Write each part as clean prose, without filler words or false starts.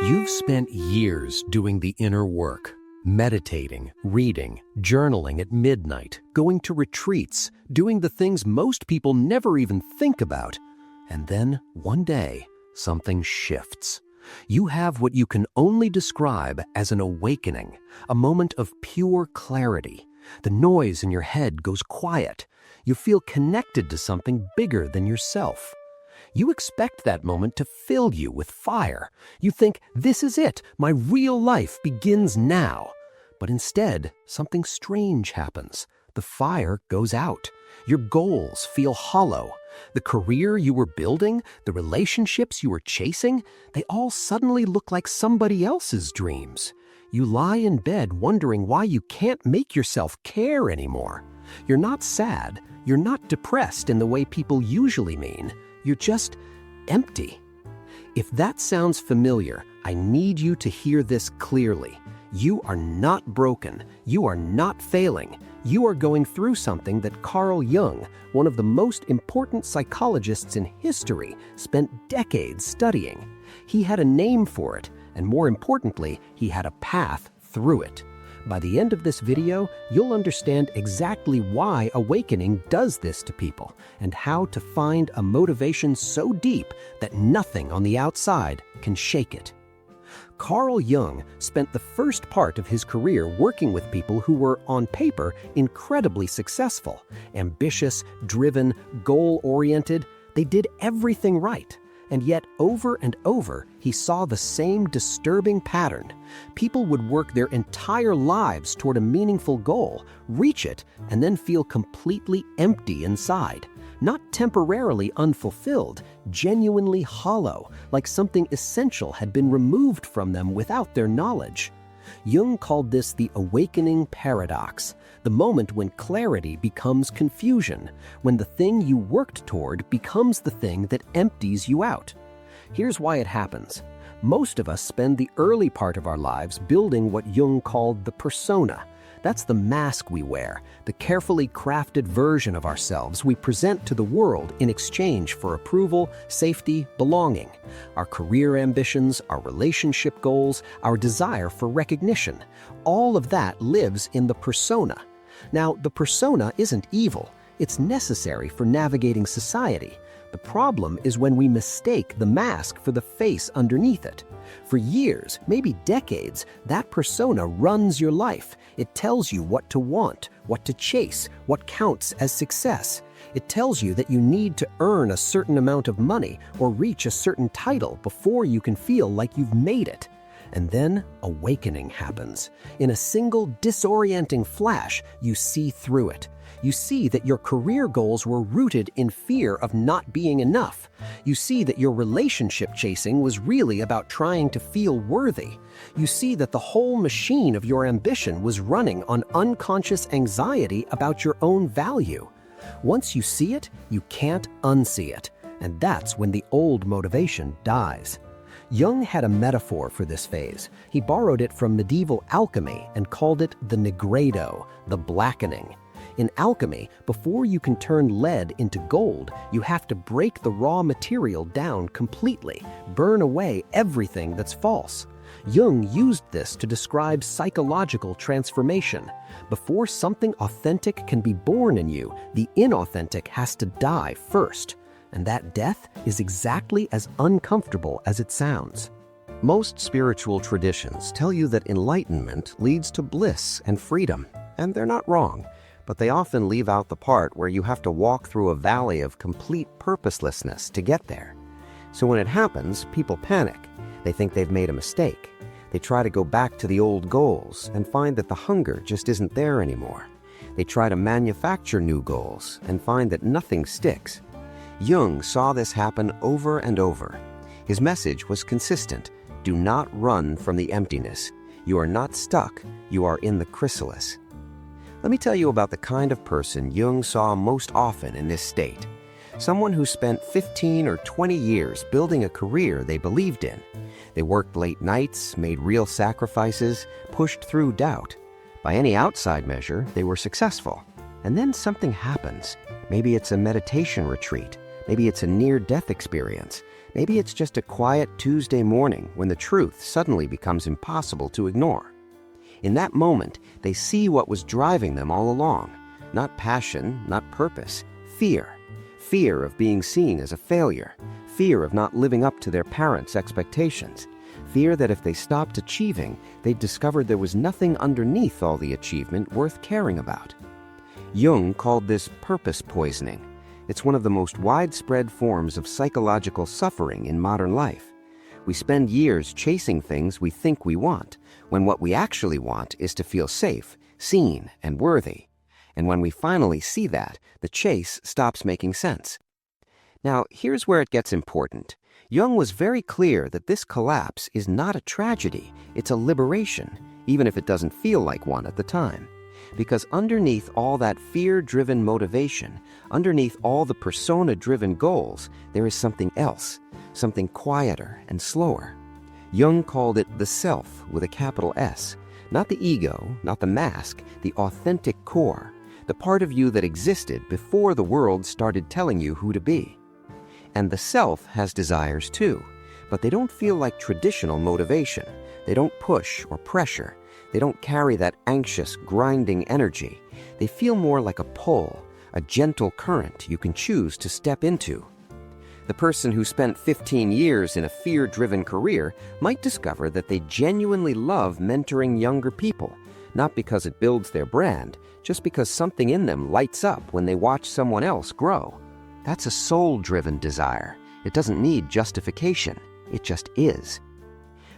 You've spent years doing the inner work, meditating, reading, journaling at midnight, going to retreats, doing the things most people never even think about. And then, one day, something shifts. You have what you can only describe as an awakening, a moment of pure clarity. The noise in your head goes quiet. You feel connected to something bigger than yourself. You expect that moment to fill you with fire. You think, this is it, my real life begins now. But instead, something strange happens. The fire goes out. Your goals feel hollow. The career you were building, the relationships you were chasing, they all suddenly look like somebody else's dreams. You lie in bed wondering why you can't make yourself care anymore. You're not sad. You're not depressed in the way people usually mean. You're just empty. If that sounds familiar, I need you to hear this clearly. You are not broken. You are not failing. You are going through something that Carl Jung, one of the most important psychologists in history, spent decades studying. He had a name for it, and more importantly, he had a path through it. By the end of this video, you'll understand exactly why awakening does this to people and how to find a motivation so deep that nothing on the outside can shake it. Carl Jung spent the first part of his career working with people who were, on paper, incredibly successful, ambitious, driven, goal-oriented. They did everything right. And yet, over and over, he saw the same disturbing pattern. People would work their entire lives toward a meaningful goal, reach it, and then feel completely empty inside. Not temporarily unfulfilled, genuinely hollow, like something essential had been removed from them without their knowledge. Jung called this the awakening paradox, the moment when clarity becomes confusion, when the thing you worked toward becomes the thing that empties you out. Here's why it happens. Most of us spend the early part of our lives building what Jung called the persona. That's the mask we wear, the carefully crafted version of ourselves we present to the world in exchange for approval, safety, belonging. Our career ambitions, our relationship goals, our desire for recognition, all of that lives in the persona. Now, the persona isn't evil. It's necessary for navigating society. The problem is when we mistake the mask for the face underneath it. For years, maybe decades, that persona runs your life. It tells you what to want, what to chase, what counts as success. It tells you that you need to earn a certain amount of money or reach a certain title before you can feel like you've made it. And then awakening happens. In a single disorienting flash, you see through it. You see that your career goals were rooted in fear of not being enough. You see that your relationship chasing was really about trying to feel worthy. You see that the whole machine of your ambition was running on unconscious anxiety about your own value. Once you see it, you can't unsee it. And that's when the old motivation dies. Jung had a metaphor for this phase. He borrowed it from medieval alchemy and called it the nigredo, the blackening. In alchemy, before you can turn lead into gold, you have to break the raw material down completely, burn away everything that's false. Jung used this to describe psychological transformation. Before something authentic can be born in you, the inauthentic has to die first. And that death is exactly as uncomfortable as it sounds. Most spiritual traditions tell you that enlightenment leads to bliss and freedom, and they're not wrong. But they often leave out the part where you have to walk through a valley of complete purposelessness to get there. So when it happens, people panic. They think they've made a mistake. They try to go back to the old goals and find that the hunger just isn't there anymore. They try to manufacture new goals and find that nothing sticks. Jung saw this happen over and over. His message was consistent. Do not run from the emptiness. You are not stuck. You are in the chrysalis. Let me tell you about the kind of person Jung saw most often in this state. Someone who spent 15 or 20 years building a career they believed in. They worked late nights, made real sacrifices, pushed through doubt. By any outside measure, they were successful. And then something happens. Maybe it's a meditation retreat. Maybe it's a near-death experience. Maybe it's just a quiet Tuesday morning when the truth suddenly becomes impossible to ignore. In that moment, they see what was driving them all along. Not passion, not purpose, fear. Fear of being seen as a failure. Fear of not living up to their parents' expectations. Fear that if they stopped achieving, they'd discover there was nothing underneath all the achievement worth caring about. Jung called this purpose poisoning. It's one of the most widespread forms of psychological suffering in modern life. We spend years chasing things we think we want, when what we actually want is to feel safe, seen, and worthy. And when we finally see that, the chase stops making sense. Now, here's where it gets important. Jung was very clear that this collapse is not a tragedy, it's a liberation, even if it doesn't feel like one at the time. Because underneath all that fear-driven motivation, underneath all the persona-driven goals, there is something else, something quieter and slower. Jung called it the self with a capital S. Not the ego, not the mask, the authentic core, the part of you that existed before the world started telling you who to be. And the self has desires too, but they don't feel like traditional motivation. They don't push or pressure. They don't carry that anxious, grinding energy. They feel more like a pull, a gentle current you can choose to step into. The person who spent 15 years in a fear-driven career might discover that they genuinely love mentoring younger people, not because it builds their brand, just because something in them lights up when they watch someone else grow. That's a soul-driven desire. It doesn't need justification. It just is.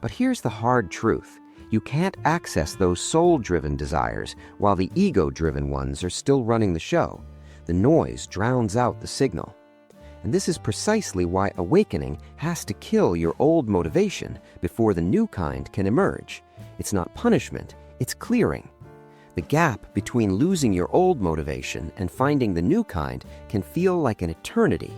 But here's the hard truth. You can't access those soul-driven desires while the ego-driven ones are still running the show. The noise drowns out the signal. And this is precisely why awakening has to kill your old motivation before the new kind can emerge. It's not punishment, it's clearing. The gap between losing your old motivation and finding the new kind can feel like an eternity.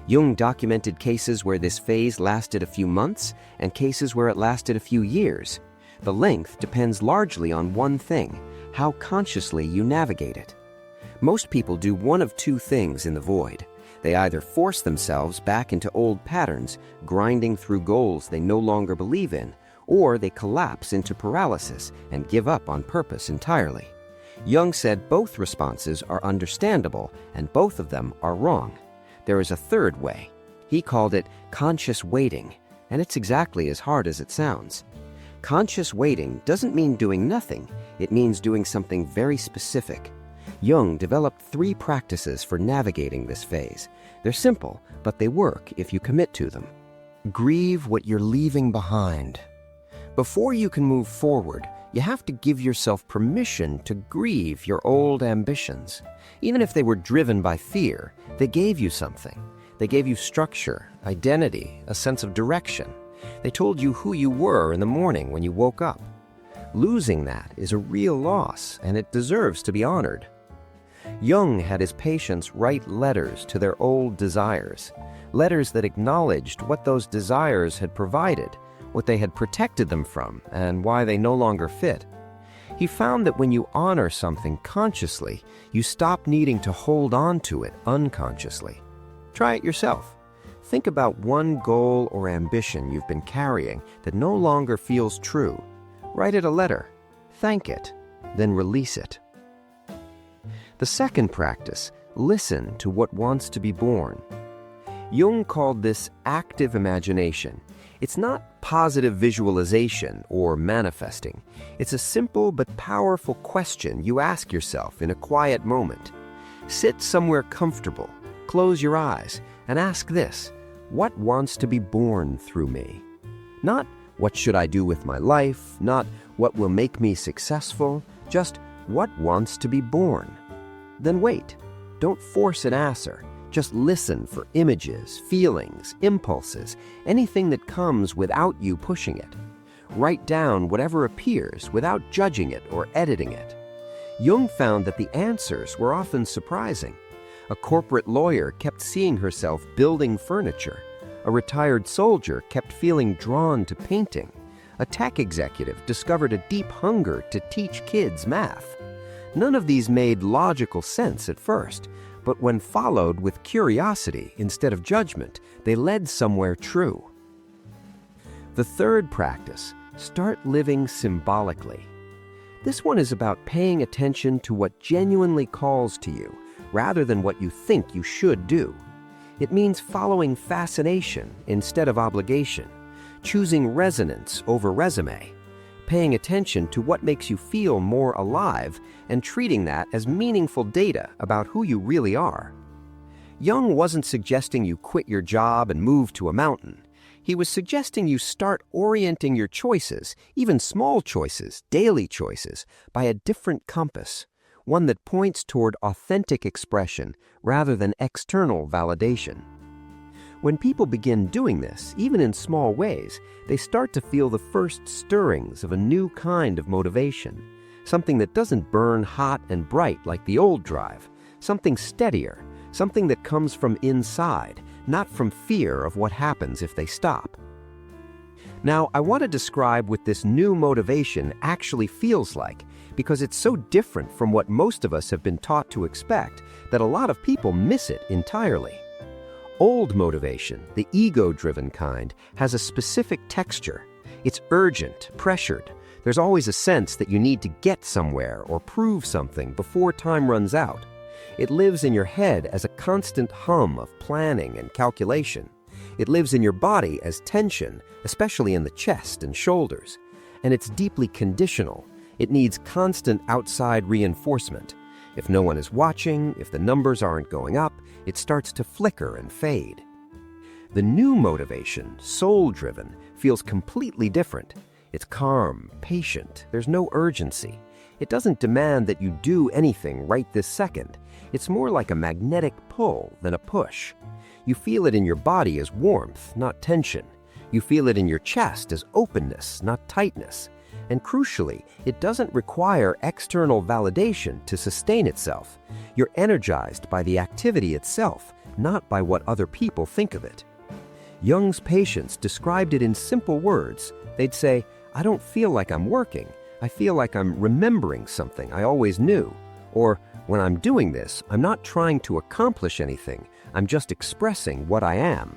Jung documented cases where this phase lasted a few months and cases where it lasted a few years. The length depends largely on one thing: how consciously you navigate it. Most people do one of two things in the void. They either force themselves back into old patterns, grinding through goals they no longer believe in, or they collapse into paralysis and give up on purpose entirely. Jung said both responses are understandable and both of them are wrong. There is a third way. He called it conscious waiting, and it's exactly as hard as it sounds. Conscious waiting doesn't mean doing nothing, it means doing something very specific. Jung developed 3 practices for navigating this phase. They're simple, but they work if you commit to them. Grieve what you're leaving behind. Before you can move forward, you have to give yourself permission to grieve your old ambitions. Even if they were driven by fear, they gave you something. They gave you structure, identity, a sense of direction. They told you who you were in the morning when you woke up. Losing that is a real loss, and it deserves to be honored. Jung had his patients write letters to their old desires, letters that acknowledged what those desires had provided, what they had protected them from, and why they no longer fit. He found that when you honor something consciously, you stop needing to hold on to it unconsciously. Try it yourself. Think about one goal or ambition you've been carrying that no longer feels true. Write it a letter, thank it, then release it. The second practice, listen to what wants to be born. Jung called this active imagination. It's not positive visualization or manifesting. It's a simple but powerful question you ask yourself in a quiet moment. Sit somewhere comfortable, close your eyes, and ask this: what wants to be born through me? Not what should I do with my life, not what will make me successful, just what wants to be born. Then wait. Don't force an answer. Just listen for images, feelings, impulses, anything that comes without you pushing it. Write down whatever appears without judging it or editing it. Jung found that the answers were often surprising. A corporate lawyer kept seeing herself building furniture. A retired soldier kept feeling drawn to painting. A tech executive discovered a deep hunger to teach kids math. None of these made logical sense at first, but when followed with curiosity instead of judgment, they led somewhere true. The third practice, start living symbolically. This one is about paying attention to what genuinely calls to you, rather than what you think you should do. It means following fascination instead of obligation, choosing resonance over resume, paying attention to what makes you feel more alive and treating that as meaningful data about who you really are. Jung wasn't suggesting you quit your job and move to a mountain. He was suggesting you start orienting your choices, even small choices, daily choices, by a different compass, one that points toward authentic expression rather than external validation. When people begin doing this, even in small ways, they start to feel the first stirrings of a new kind of motivation, something that doesn't burn hot and bright like the old drive, something steadier, something that comes from inside, not from fear of what happens if they stop. Now, I want to describe what this new motivation actually feels like, because it's so different from what most of us have been taught to expect that a lot of people miss it entirely. Old motivation, the ego-driven kind, has a specific texture. It's urgent, pressured. There's always a sense that you need to get somewhere or prove something before time runs out. It lives in your head as a constant hum of planning and calculation. It lives in your body as tension, especially in the chest and shoulders. And it's deeply conditional. It needs constant outside reinforcement. If no one is watching, if the numbers aren't going up, it starts to flicker and fade. The new motivation, soul-driven, feels completely different. It's calm, patient, there's no urgency. It doesn't demand that you do anything right this second. It's more like a magnetic pull than a push. You feel it in your body as warmth, not tension. You feel it in your chest as openness, not tightness. And crucially, it doesn't require external validation to sustain itself. You're energized by the activity itself, not by what other people think of it. Jung's patients described it in simple words. They'd say, "I don't feel like I'm working. I feel like I'm remembering something I always knew." Or, "When I'm doing this, I'm not trying to accomplish anything. I'm just expressing what I am."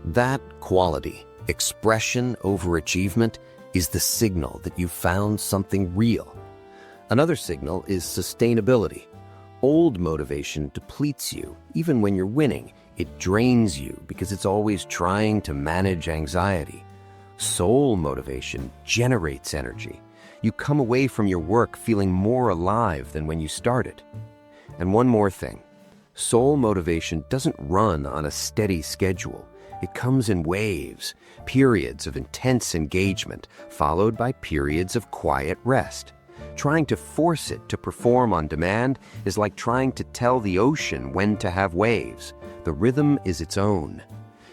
That quality, expression over achievement, is the signal that you've found something real. Another signal is sustainability. Old motivation depletes you. Even when you're winning, it drains you because it's always trying to manage anxiety. Soul motivation generates energy. You come away from your work feeling more alive than when you started. And one more thing. Soul motivation doesn't run on a steady schedule. It comes in waves, periods of intense engagement, followed by periods of quiet rest. Trying to force it to perform on demand is like trying to tell the ocean when to have waves. The rhythm is its own.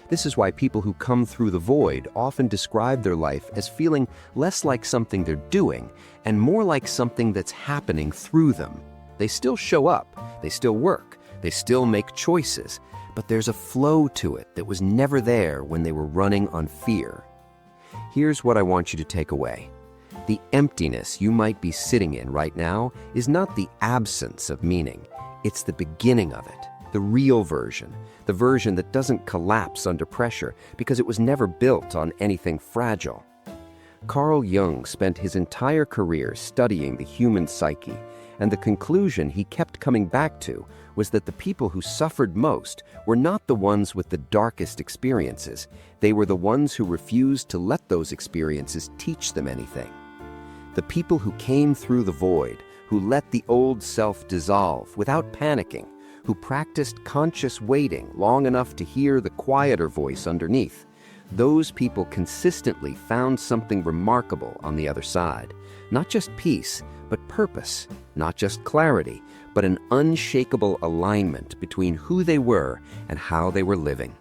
This is why people who come through the void often describe their life as feeling less like something they're doing and more like something that's happening through them. They still show up, they still work, they still make choices, but there's a flow to it that was never there when they were running on fear. Here's what I want you to take away. The emptiness you might be sitting in right now is not the absence of meaning. It's the beginning of it, the real version, the version that doesn't collapse under pressure because it was never built on anything fragile. Carl Jung spent his entire career studying the human psyche, and the conclusion he kept coming back to was that the people who suffered most were not the ones with the darkest experiences. They were the ones who refused to let those experiences teach them anything. The people who came through the void, who let the old self dissolve without panicking, who practiced conscious waiting long enough to hear the quieter voice underneath, those people consistently found something remarkable on the other side. Not just peace, but purpose. Not just clarity, but an unshakable alignment between who they were and how they were living.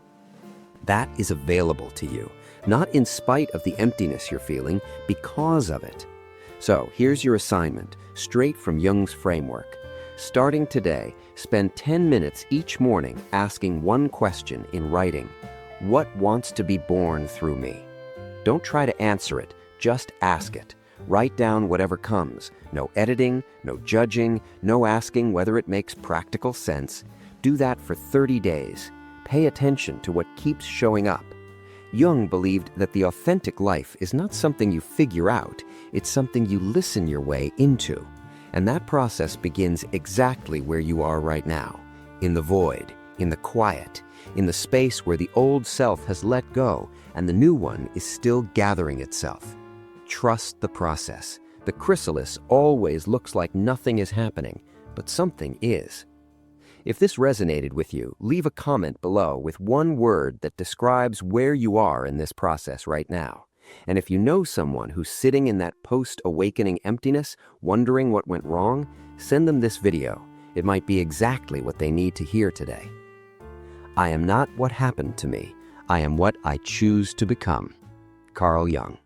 That is available to you, not in spite of the emptiness you're feeling, because of it. So here's your assignment, straight from Jung's framework. Starting today, spend 10 minutes each morning asking one question in writing. What wants to be born through me? Don't try to answer it, just ask it. Write down whatever comes. No editing, no judging, no asking whether it makes practical sense. Do that for 30 days. Pay attention to what keeps showing up. Jung believed that the authentic life is not something you figure out, it's something you listen your way into. And that process begins exactly where you are right now, in the void, in the quiet, in the space where the old self has let go and the new one is still gathering itself. Trust the process. The chrysalis always looks like nothing is happening, but something is. If this resonated with you, leave a comment below with one word that describes where you are in this process right now. And if you know someone who's sitting in that post-awakening emptiness, wondering what went wrong, send them this video. It might be exactly what they need to hear today. I am not what happened to me. I am what I choose to become. Carl Jung.